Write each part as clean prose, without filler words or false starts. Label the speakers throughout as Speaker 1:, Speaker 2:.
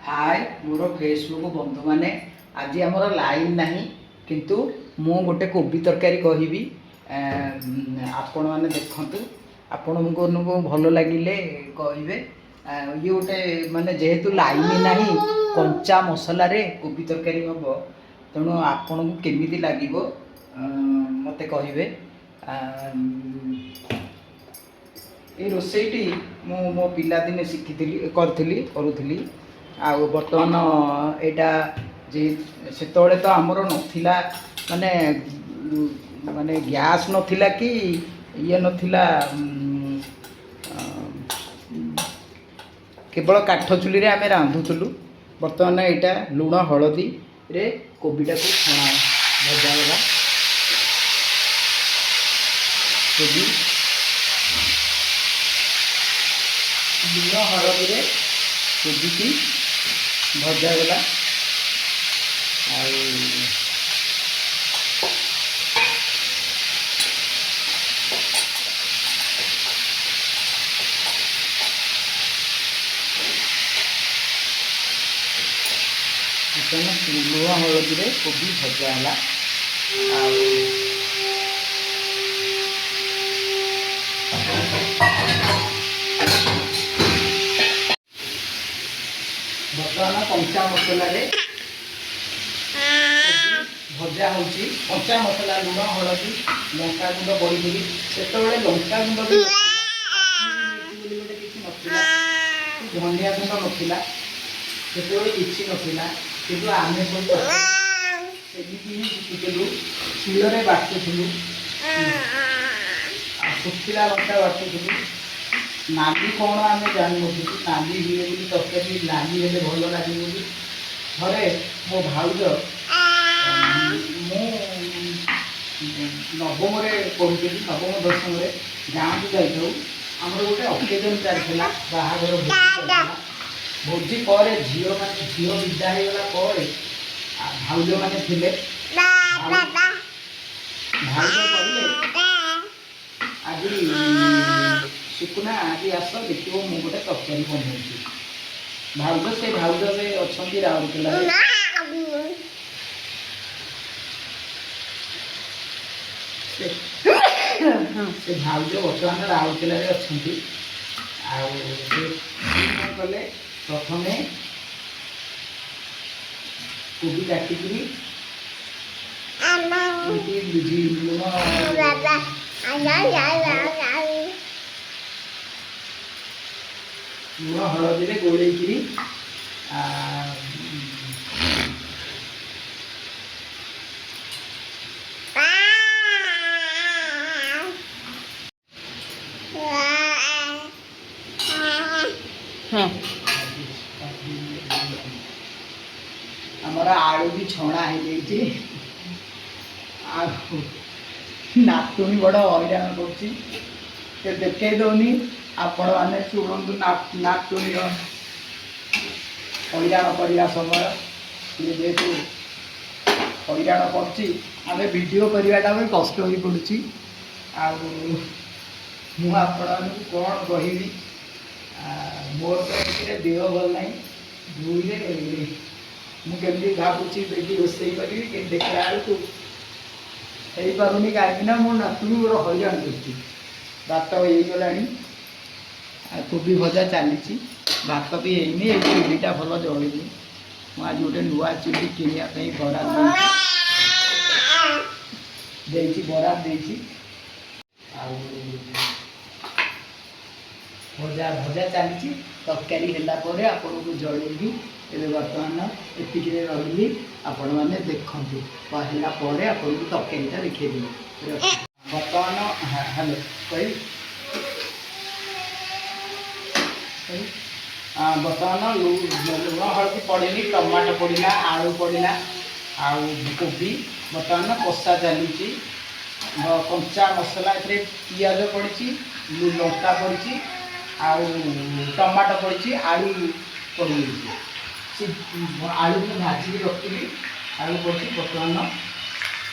Speaker 1: हाय मोर Facebook बंधु मैंने आज आमर लाइन नहीं किंतु मु गोटे कोबी तरकारी कहबी आपण मैंने देखु आपण को भल लगिले कहे ये गोटे माने जेहेतु लाइन नहीं कंचा मसला रे कोबी तरकारी हम तेणु आपण को केमी लगे मत कहे ये रोसईटी मो पिलादिने शिखी करुली आ बर्तमान यहाँ जे से तो आमर नथिला माने माने गैस नथिला कि ये नथिला केवल काठ चुली रे आमे रांधुलु। बर्तमान यहाँ लुण हलदी रे कोबीटा को छणा भजा गला कोबी लुण हलदी रे कोबी की भजा गला लुण हलदी रे कोबी भजा गला बर्तमान कंचा मसला रे भजा हो कंचा मसला लुण हलदी लंका गुंड बड़ी से लंका गुंड भी गोटे किसी नाला धनिया गुंड नाला से किसी नाला कि आम सब सेमती ही शिखुलु शिଳରେ बाटुलु सुखिला लंका बाटुलु नाली कौन आम जान नाली हुए बोली तरकारी नाली हेल्ले भल लगे बोली थे मो भाउज नवम पढ़ुली नवम दशम गाँव को जाऊ आम गोटे अकेजन चलता बाहागर भोजी पर झील मैंने झील विदा होगला भाउज मैंने थे भाउज कहले आज सुकुना आज आस देख मु गोटे तरकारी बनाऊँ भाउज से भाउज अच्छा राउरकेला से भाउज बर्तमान राउरकेला अच्छा कले प्रथम कोबी काटिकी लुण हलदी रे गोलेकरी आमर आलू भी छणा है नातुणी बड़ हईराण कर देखे दौनी आपण मैंने शुणु नातुणी हईराण करवा समय जेहेतु हईराण करें वीडियो करवाटा भी कष्ट हो पड़ी आपण कौन कहबी मोर तो देह भल ना दुई मुझे भावुची बेटी रोसे करी देखला बेलू हो पारुनी कहीं मो नातुणी गोटे हईराण कर भात होगला कोबी भजा चली भात भी होनी चुलीटा भल जलनी मुझे आज गोटे नुआ चुली किनापी बराद बराद भजा भजा चली तरकारी है आपन को जल्दी ए बर्तमान एतिक रही आपण मैंने देखूँ कहला आपन को तरकारीटा देखिए बर्तमान हेलो कही बर्तमान लुण हल्दी पड़ेनि टमाटो पड़ा आलू पड़ा आउ कोबी बर्तमान कषा चली कंचा मसला पियाज पड़ी लंका पड़ी आउ टमाटो पड़ी आलू पड़ी आलू को भाजी रखी आलू पड़ी बर्तमान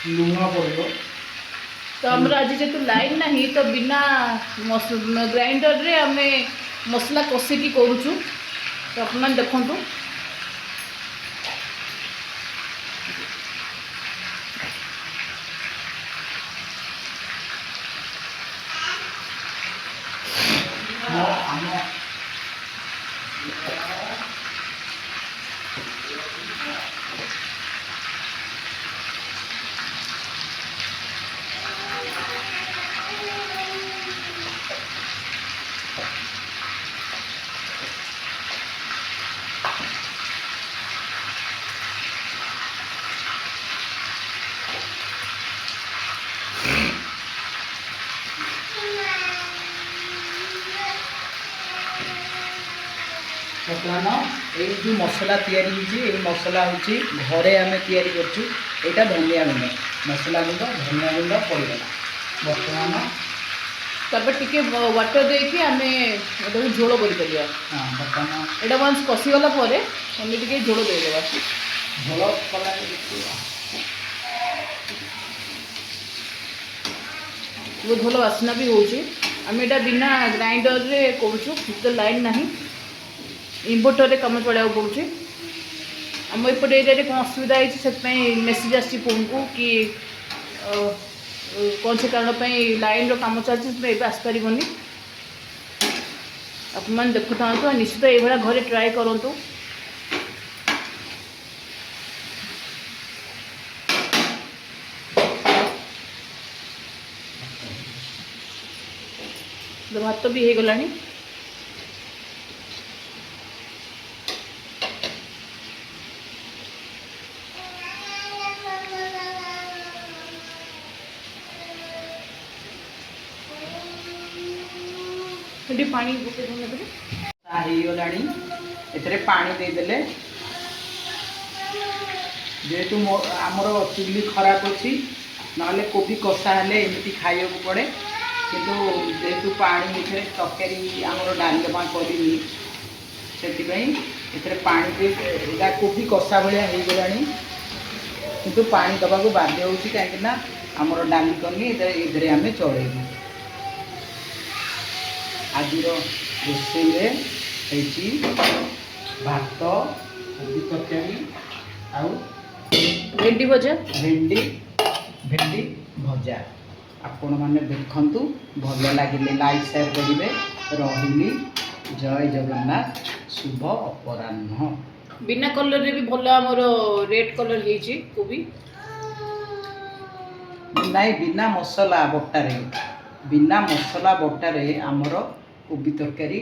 Speaker 1: लुण पड़ो
Speaker 2: तो आम आज जेतु लाइन ना तो बिना ग्राइंडर रे आम मसला कषिकी करुचु तो अपना देखु
Speaker 1: ବର୍ତ୍ତମାନ ଏଇ ଯେଉଁ ମସଲା ତିଆରି ହେଇଛି ଏଇ ମସଲା ହେଉଛି ଘରେ ଆମେ ତିଆରି କରୁଛୁ। ଏଇଟା ଧନିଆ ଗୁଣ୍ଡ, ମସଲା ଗୁଣ୍ଡ, ଧନିଆ ଗୁଣ୍ଡ ପଡ଼ିଗଲା। ବର୍ତ୍ତମାନ
Speaker 2: ତାପରେ ଟିକେ ୱାଟର ଦେଇକି ଆମେ ଏଟାକୁ ଝୋଳ କରିପାରିବା।
Speaker 1: ହଁ ବର୍ତ୍ତମାନ
Speaker 2: ଏଇଟା ୱାନ୍ସ କଷିଗଲା ପରେ ଆମେ ଟିକେ ଝୋଳ ଦେଇଦେବା।
Speaker 1: ଝୋଳ କଲା
Speaker 2: ବହୁତ ଭଲ ବାସ୍ନା ବି ହେଉଛି। ଆମେ ଏଇଟା ବିନା ଗ୍ରାଇଣ୍ଡରରେ କରୁଛୁ, ତ ଲାଇନ୍ ନାହିଁ, ଇନଭର୍ଟରରେ କାମ ଚଳାଇବାକୁ ପଡ଼ୁଛି। ଆମ ଏପଟ ଏରିଆରେ କ'ଣ ଅସୁବିଧା ହେଇଛି ସେଥିପାଇଁ ମେସେଜ୍ ଆସିଛି ଫୋନ୍କୁ କି କୌଣସି କାରଣ ପାଇଁ ଲାଇନ୍ର କାମ ଚାଲିଛି, ସେଥିପାଇଁ ଏବେ ଆସିପାରିବନି। ଆପଣମାନେ ଦେଖୁଥାନ୍ତୁ ଆଉ ନିଶ୍ଚିତ ଏଇଭଳିଆ ଘରେ ଟ୍ରାଏ କରନ୍ତୁ। ଭାତ ବି ହେଇଗଲାଣି। ସେଠି ପାଣି ଗୋଟେ ନେବେ
Speaker 1: ହେଇଗଲାଣି। ଏଥିରେ ପାଣି ଦେଇଦେଲେ, ଯେହେତୁ ଆମର ଚୁଲି ଖରାପ ଅଛି, ନହେଲେ କୋବି କଷା ହେଲେ ଏମିତି ଖାଇବାକୁ ପଡ଼େ। କିନ୍ତୁ ଯେହେତୁ ପାଣି ଏଥିରେ ତରକାରୀ ଆମର ଡାଲମା କରିନି, ସେଥିପାଇଁ ଏଥିରେ ପାଣି ଦେଇ ଏଇଟା କୋବି କଷା ଭଳିଆ ହେଇଗଲାଣି। କିନ୍ତୁ ପାଣି ଦେବାକୁ ବାଧ୍ୟ ହେଉଛି, କାହିଁକିନା ଆମର ଡାଲି କରିନି, ଏଥିରେ ଆମେ ଚଳେଇବୁ। ଆଜିର ରୋଷେଇରେ ହେଇଛି ଭାତ, କୋବି ତରକାରୀ ଆଉ
Speaker 2: ଭେଣ୍ଡି ଭଜା।
Speaker 1: ଭେଣ୍ଡି ଭଜା। ଆପଣମାନେ ଦେଖନ୍ତୁ, ଭଲ ଲାଗିଲେ ଲାଇକ୍ ସେୟାର କରିବେ। ରହିଲି, ଜୟ ଜଗନ୍ନାଥ, ଶୁଭ ଅପରାହ୍ନ।
Speaker 2: ବିନା କଲର୍ରେ ବି ଭଲ ଆମର ରେଡ୍ କଲର୍ ହେଇଛି କୋବି।
Speaker 1: ନାଇଁ, ବିନା ମସଲା ବଟାରେ ଆମର କୋବି ତରକାରୀ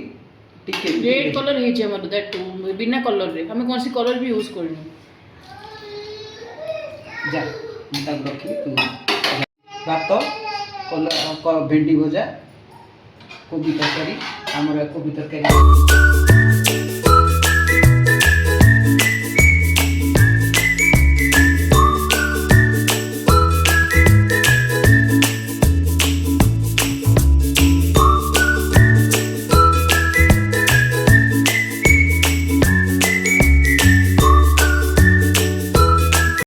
Speaker 1: ଟିକେ
Speaker 2: ରେଡ୍ କଲର୍ ହେଇଛି ଆମର, ଦ୍ୟାଟ୍ ବିନା କଲର୍ରେ। ଆମେ କୌଣସି କଲର୍ ବି ୟୁଜ୍ କରିନୁ।
Speaker 1: ଯା ମୁଁ ତାକୁ ରଖିବି, ତୁ ଭାତ, ଭେଣ୍ଡି ଭଜା, କୋବି ତରକାରୀ। ଆମର କୋବି ତରକାରୀ